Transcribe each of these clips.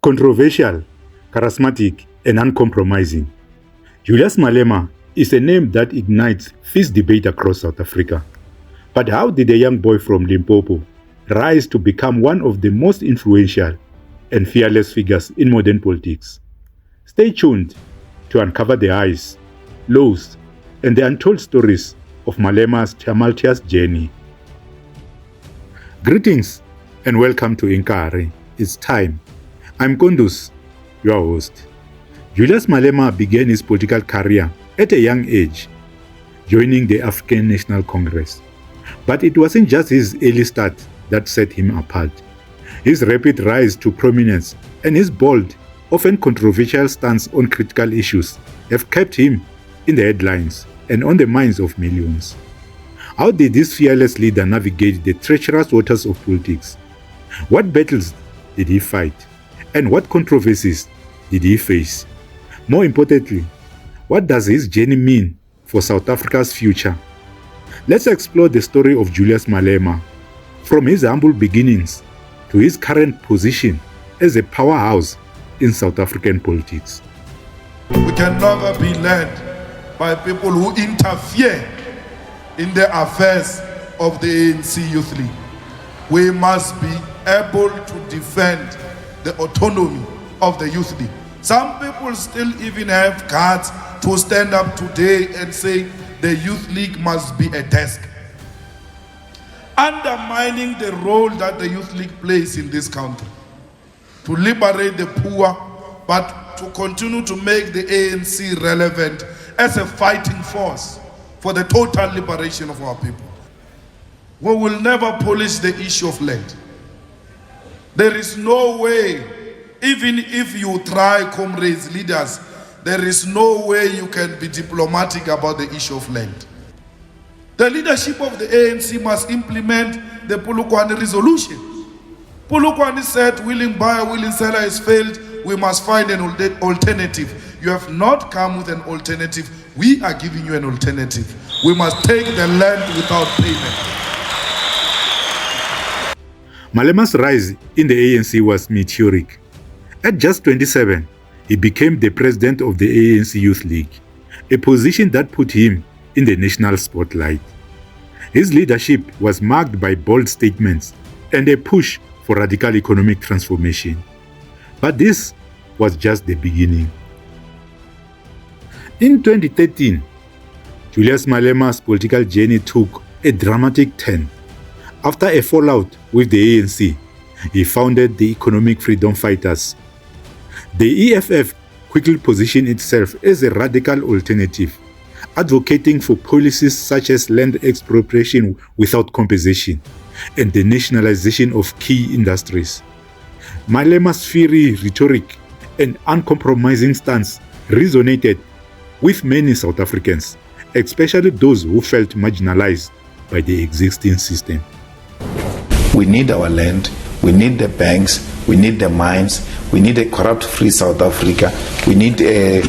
Controversial, charismatic, and uncompromising, Julius Malema is a name that ignites fierce debate across South Africa. But how did a young boy from Limpopo rise to become one of the most influential and fearless figures in modern politics? Stay tuned to uncover the highs, lows, and the untold stories of Malema's tumultuous journey. Greetings and welcome to Inkari. It's time. I'm Kondos, your host. Julius Malema began his political career at a young age, joining the African National Congress. But it wasn't just his early start that set him apart. His rapid rise to prominence and his bold, often controversial stance on critical issues have kept him in the headlines and on the minds of millions. How did this fearless leader navigate the treacherous waters of politics? What battles did he fight? And what controversies did he face? More importantly, what does his journey mean for South Africa's future? Let's explore the story of Julius Malema, from his humble beginnings to his current position as a powerhouse in South African politics. We can never be led by people who interfere in the affairs of the ANC Youth League. We must be able to defend the autonomy of the Youth League. Some people still even have guts to stand up today and say the Youth League must be a desk, undermining the role that the Youth League plays in this country to liberate the poor, but to continue to make the ANC relevant as a fighting force for the total liberation of our people. We will never polish the issue of land. There is no way, even if you try, comrades, leaders, there is no way you can be diplomatic about the issue of land. The leadership of the ANC must implement the Polokwane resolution. Polokwane said, willing buyer, willing seller has failed. We must find an alternative. You have not come with an alternative. We are giving you an alternative. We must take the land without payment. Malema's rise in the ANC was meteoric. At just 27, he became the president of the ANC Youth League, a position that put him in the national spotlight. His leadership was marked by bold statements and a push for radical economic transformation. But this was just the beginning. In 2013, Julius Malema's political journey took a dramatic turn. After a fallout with the ANC, he founded the Economic Freedom Fighters. The EFF quickly positioned itself as a radical alternative, advocating for policies such as land expropriation without compensation and the nationalization of key industries. Malema's fiery rhetoric and uncompromising stance resonated with many South Africans, especially those who felt marginalized by the existing system. We need our land, we need the banks, we need the mines, we need a corrupt-free South Africa, we need a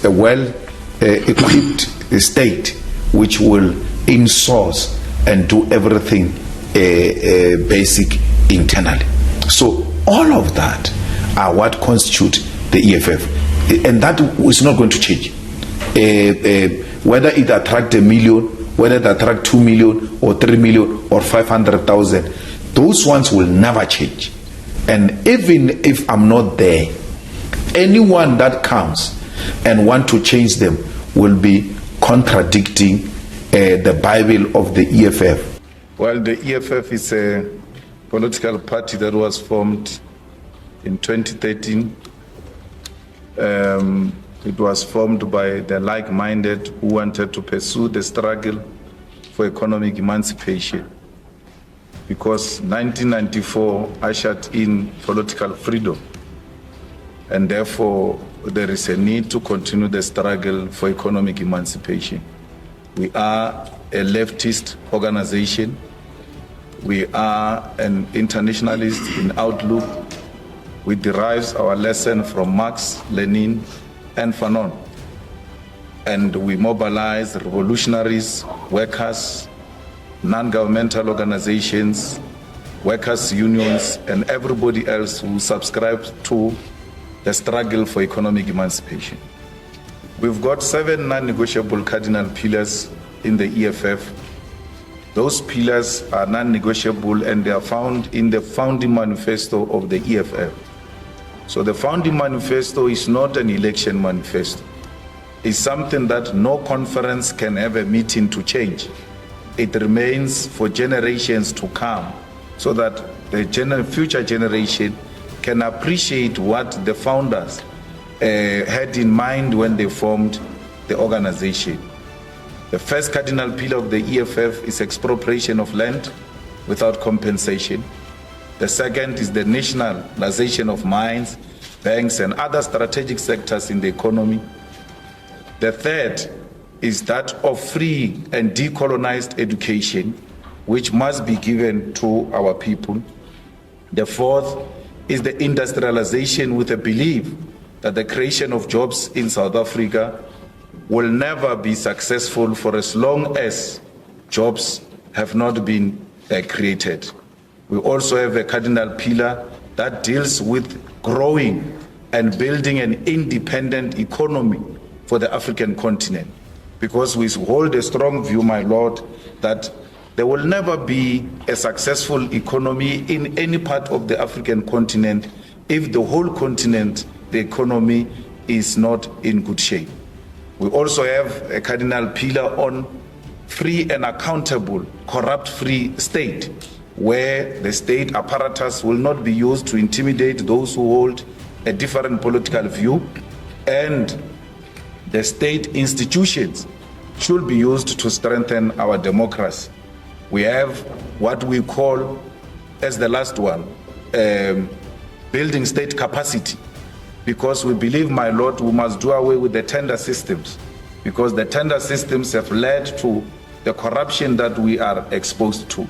well-equipped state which will in-source and do everything basic internally. So all of that are what constitute the EFF, and that is not going to change. Whether it attract 1 million, whether it attract 2 million or 3 million or 500,000, those ones will never change. And even if I'm not there, anyone that comes and want to change them will be contradicting the Bible of the EFF. Well, the EFF is a political party that was formed in 2013. It was formed by the like-minded who wanted to pursue the struggle for economic emancipation, because 1994 ushered in political freedom, and therefore there is a need to continue the struggle for economic emancipation. We are a leftist organization. We are an internationalist in outlook. We derive our lesson from Marx, Lenin, and Fanon. And we mobilize revolutionaries, workers, non-governmental organizations, workers' unions, and everybody else who subscribes to the struggle for economic emancipation. We've got 7 non-negotiable cardinal pillars in the EFF. Those pillars are non-negotiable and they are found in the founding manifesto of the EFF. So the founding manifesto is not an election manifesto. It's something that no conference can have a meeting to change. It remains for generations to come so that the future generation can appreciate what the founders had in mind when they formed the organization. The first cardinal pillar of the EFF is expropriation of land without compensation. The second is the nationalization of mines, banks, and other strategic sectors in the economy. The third is that of free and decolonized education, which must be given to our people. The fourth is the industrialization with a belief that the creation of jobs in South Africa will never be successful for as long as jobs have not been created. We also have a cardinal pillar that deals with growing and building an independent economy for the African continent, because we hold a strong view, my Lord, that there will never be a successful economy in any part of the African continent if the whole continent, the economy, is not in good shape. We also have a cardinal pillar on free and accountable, corrupt-free state, where the state apparatus will not be used to intimidate those who hold a different political view, and the state institutions should be used to strengthen our democracy. We have what we call, as the last one, building state capacity, because we believe, my Lord, we must do away with the tender systems, because the tender systems have led to the corruption that we are exposed to.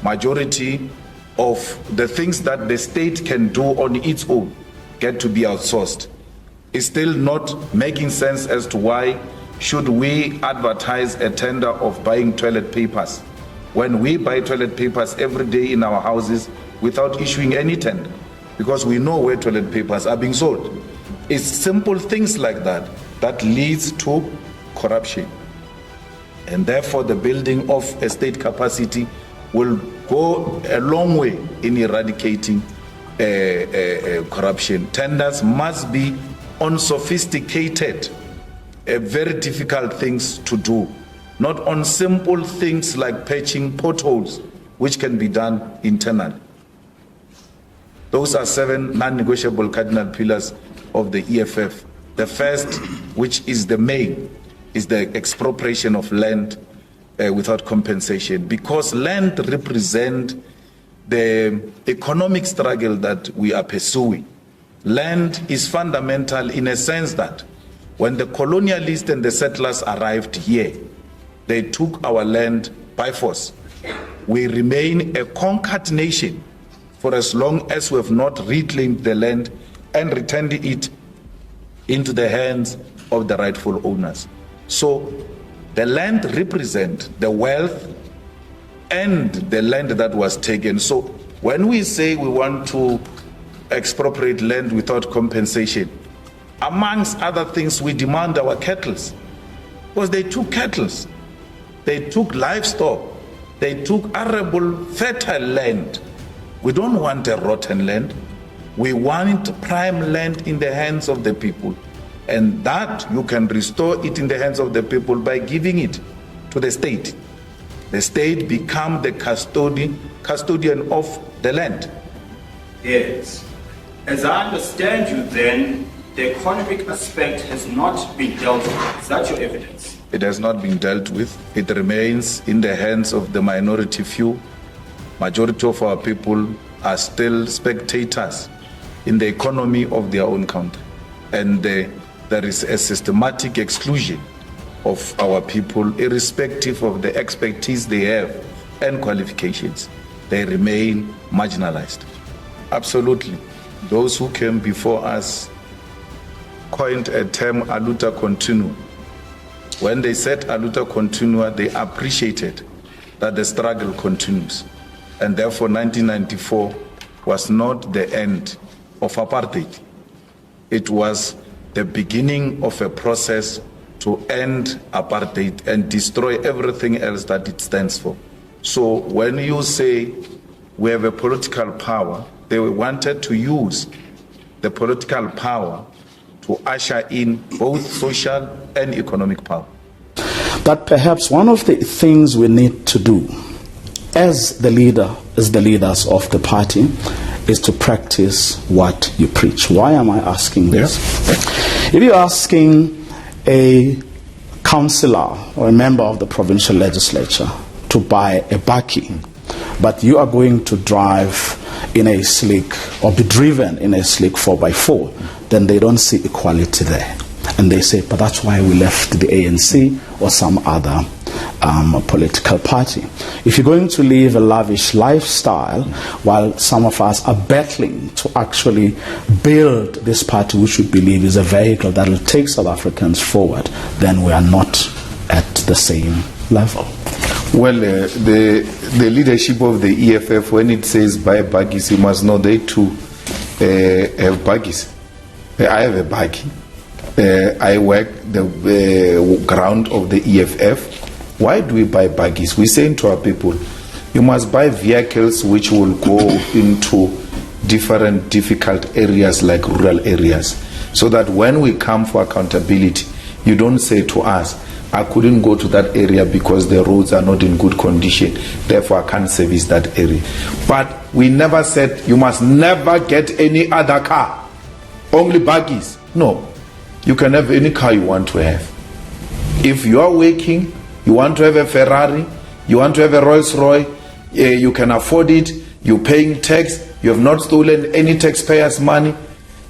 Majority of the things that the state can do on its own get to be outsourced. It's still not making sense as to why should we advertise a tender of buying toilet papers when we buy toilet papers every day in our houses without issuing any tender, because we know where toilet papers are being sold. It's simple things like that that leads to corruption. And therefore the building of a state capacity will go a long way in eradicating corruption. Tenders must be on sophisticated, very difficult things to do, not on simple things like patching potholes, which can be done internally. Those are 7 non-negotiable cardinal pillars of the EFF. The first, which is the main, is the expropriation of land without compensation, because land represents the economic struggle that we are pursuing. Land is fundamental in a sense that when the colonialists and the settlers arrived here, they took our land by force. We remain a conquered nation for as long as we have not reclaimed the land and returned it into the hands of the rightful owners. So the land represents the wealth and the land that was taken. So when we say we want to expropriate land without compensation, amongst other things, we demand our cattle, because they took cattle, they took livestock, they took arable, fertile land. We don't want a rotten land. We want prime land in the hands of the people. And that you can restore it in the hands of the people by giving it to the state. The state become the custodian of the land. Yes. As I understand you then, the economic aspect has not been dealt with. Is that your evidence? It has not been dealt with. It remains in the hands of the minority few. Majority of our people are still spectators in the economy of their own country. And there is a systematic exclusion of our people, irrespective of the expertise they have and qualifications. They remain marginalized. Absolutely. Those who came before us coined a term, aluta continua. When they said aluta continua, they appreciated that the struggle continues. and therefore 1994 was not the end of apartheid. It was the beginning of a process to end apartheid and destroy everything else that it stands for. So when you say we have a political power, they wanted to use the political power to usher in both social and economic power. That perhaps one of the things we need to do as the leaders of the party is to practice what you preach. Why am I asking this? If you're asking a councillor or a member of the provincial legislature to buy a bakkie, but you are going to drive in a slick or be driven in a slick 4x4, then they don't see equality there. And they say, but that's why we left the ANC or some other political party. If you're going to live a lavish lifestyle, while some of us are battling to actually build this party, which we believe is a vehicle that will take South Africans forward, then we are not at the same level. Well, the leadership of the EFF, when it says buy baggies, you must know they too have baggies. I have a baggie. I work the ground of the EFF. Why do we buy baggies? We say to our people, you must buy vehicles which will go into different difficult areas like rural areas, so that when we come for accountability, you don't say to us, I couldn't go to that area because the roads are not in good condition, therefore I can't service that area. But we never said you must never get any other car, only baggies. No, you can have any car you want to have. If you are working, you want to have a Ferrari, you want to have a Rolls Royce, you can afford it, you're paying tax, you have not stolen any taxpayers' money.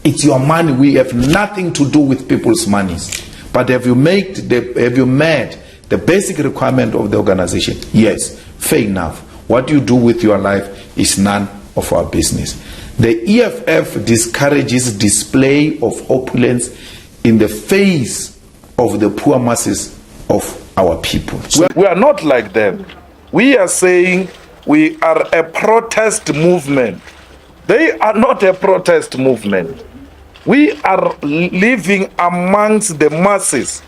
It's your money. We have nothing to do with people's monies. But have you met the basic requirement of the organization? Yes, fair enough. What you do with your life is none of our business. The EFF discourages display of opulence in the face of the poor masses of our people. We are not like them. We are saying we are a protest movement. They are not a protest movement. We are living amongst the masses.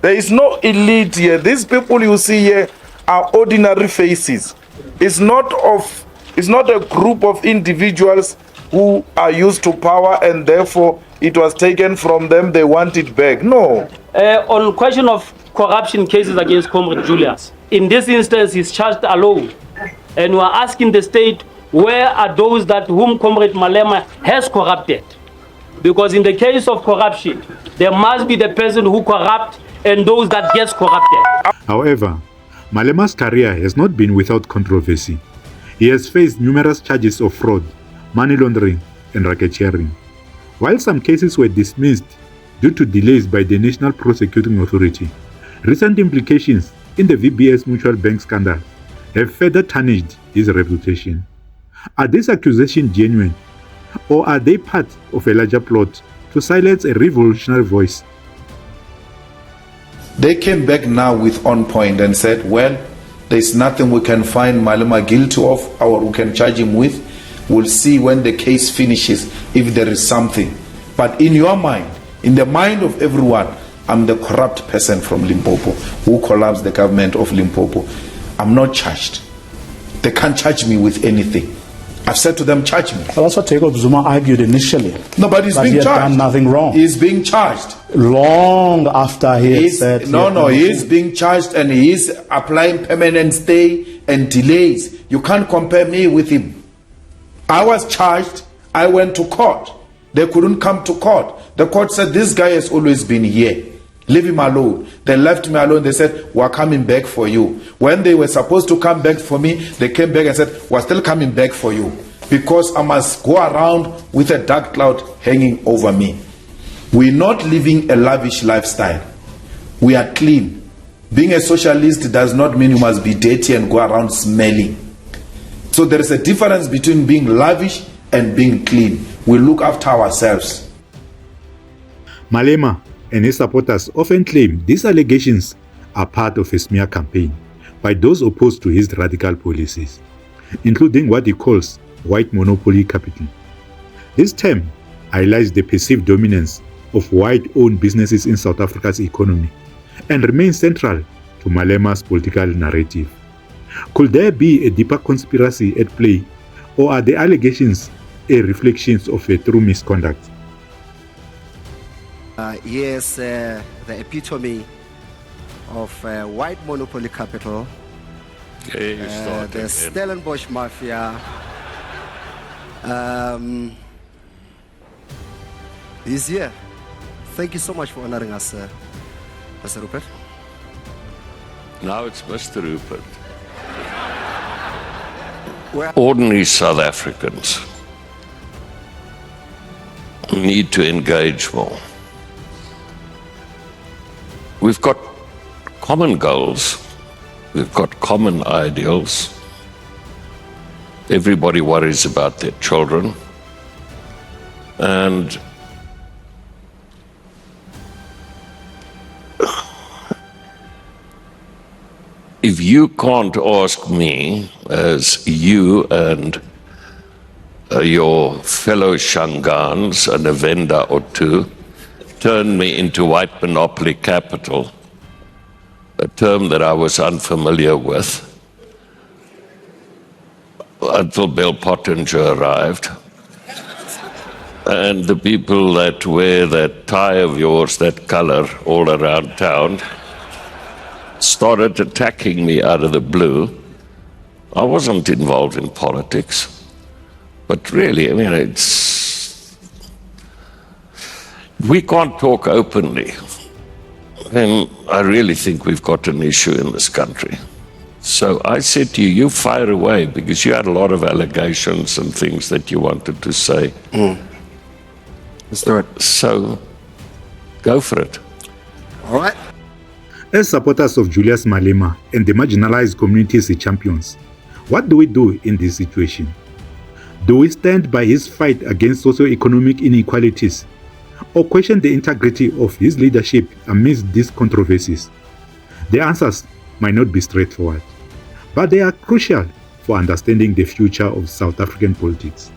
There is no elite here. These people you see here are ordinary faces. It's not a group of individuals who are used to power and therefore it was taken from them, they want it back. No. On question of corruption cases against Comrade Julius, in this instance he's charged alone, and we're asking the state, where are those that whom Comrade Malema has corrupted? Because in the case of corruption, there must be the person who corrupt and those that gets corrupted. However, Malema's career has not been without controversy. He has faced numerous charges of fraud, money laundering, and racketeering. While some cases were dismissed due to delays by the National Prosecuting Authority, recent implications in the VBS Mutual Bank scandal have further tarnished his reputation. Are these accusations genuine, or are they part of a larger plot to silence a revolutionary voice? They came back now with on point and said, well, there's nothing we can find Malema guilty of or we can charge him with. We'll see when the case finishes if there is something. But in your mind, in the mind of everyone, I'm the corrupt person from Limpopo who collapsed the government of Limpopo. I'm not charged. They can't charge me with anything. I've said to them, charge me. Well, that's what Jacob Zuma argued initially. No, but he's being he had charged. done nothing wrong. He's being charged. Long after he had said... He's being charged and he's applying permanent stay and delays. You can't compare me with him. I was charged. I went to court. They couldn't come to court. The court said, this guy has always been here. Leave him alone. They left me alone. They said, we're coming back for you. When they were supposed to come back for me, they came back and said, we're still coming back for you. Because I must go around with a dark cloud hanging over me. We're not living a lavish lifestyle. We are clean. Being a socialist does not mean you must be dirty and go around smelling. So there is a difference between being lavish and being clean. We look after ourselves. Malema and his supporters often claim these allegations are part of a smear campaign by those opposed to his radical policies. including what he calls white monopoly capital. This term highlights the perceived dominance of white-owned businesses in South Africa's economy and remains central to Malema's political narrative. Could there be a deeper conspiracy at play, or are the allegations a reflection of a true misconduct? Yes, the epitome of white monopoly capital, the Stellenbosch mafia, is here. Thank you so much for honoring us, Mr. Rupert. Now it's Mr. Rupert. Ordinary South Africans need to engage more. We've got common goals, we've got common ideals. Everybody worries about their children. And if you can't ask me, as you and your fellow Shangans and a vendor or two turned me into white monopoly capital, a term that I was unfamiliar with until Bill Pottinger arrived. And the people that wear that tie of yours, that color, all around town, started attacking me out of the blue. I wasn't involved in politics, but really, I mean, we can't talk openly. And I really think we've got an issue in this country. So I said to you, you fire away, because you had a lot of allegations and things that you wanted to say. Let's do it. So go for it. All right. As supporters of Julius Malema and the marginalized communities he champions, what do we do in this situation? Do we stand by his fight against socio-economic inequalities, or question the integrity of his leadership amidst these controversies? The answers might not be straightforward, but they are crucial for understanding the future of South African politics.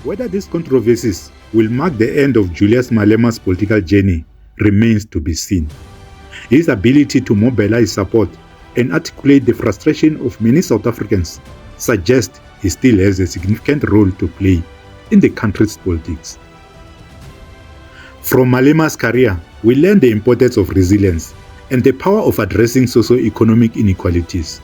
Whether these controversies will mark the end of Julius Malema's political journey remains to be seen. His ability to mobilize support and articulate the frustration of many South Africans suggests he still has a significant role to play in the country's politics. From Malema's career, we learn the importance of resilience and the power of addressing socio-economic inequalities.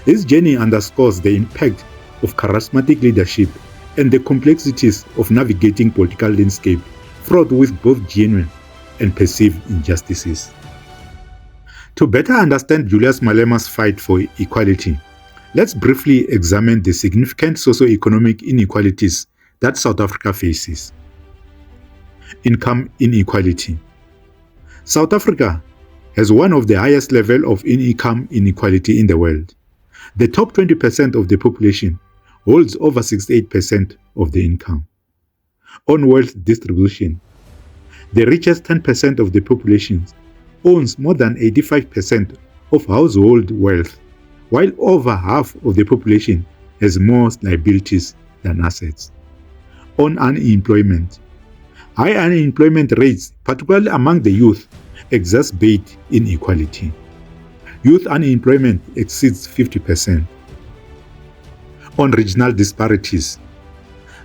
His journey underscores the impact of charismatic leadership and the complexities of navigating political landscape fraught with both genuine and perceived injustices. To better understand Julius Malema's fight for equality, let's briefly examine the significant socio-economic inequalities that South Africa faces. Income inequality. South Africa has one of the highest levels of income inequality in the world. The top 20% of the population holds over 68% of the income. On wealth distribution, the richest 10% of the population owns more than 85% of household wealth, while over half of the population has more liabilities than assets. On unemployment, high unemployment rates, particularly among the youth, exacerbate inequality. Youth unemployment exceeds 50%. On regional disparities,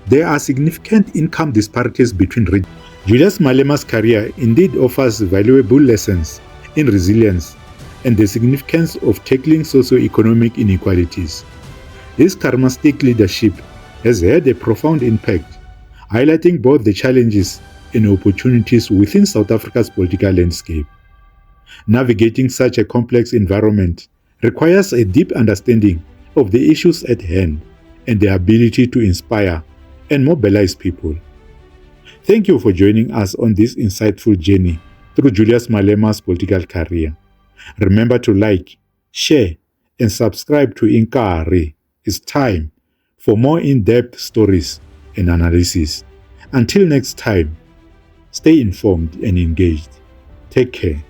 there are significant income disparities between regions. Julius Malema's career indeed offers valuable lessons in resilience and the significance of tackling socio-economic inequalities. His charismatic leadership has had a profound impact, highlighting both the challenges and opportunities within South Africa's political landscape. Navigating such a complex environment requires a deep understanding of the issues at hand and the ability to inspire and mobilize people. Thank you for joining us on this insightful journey through Julius Malema's political career. Remember to like, share, and subscribe to Inkari. It's time for more in-depth stories and analysis. Until next time, stay informed and engaged. Take care.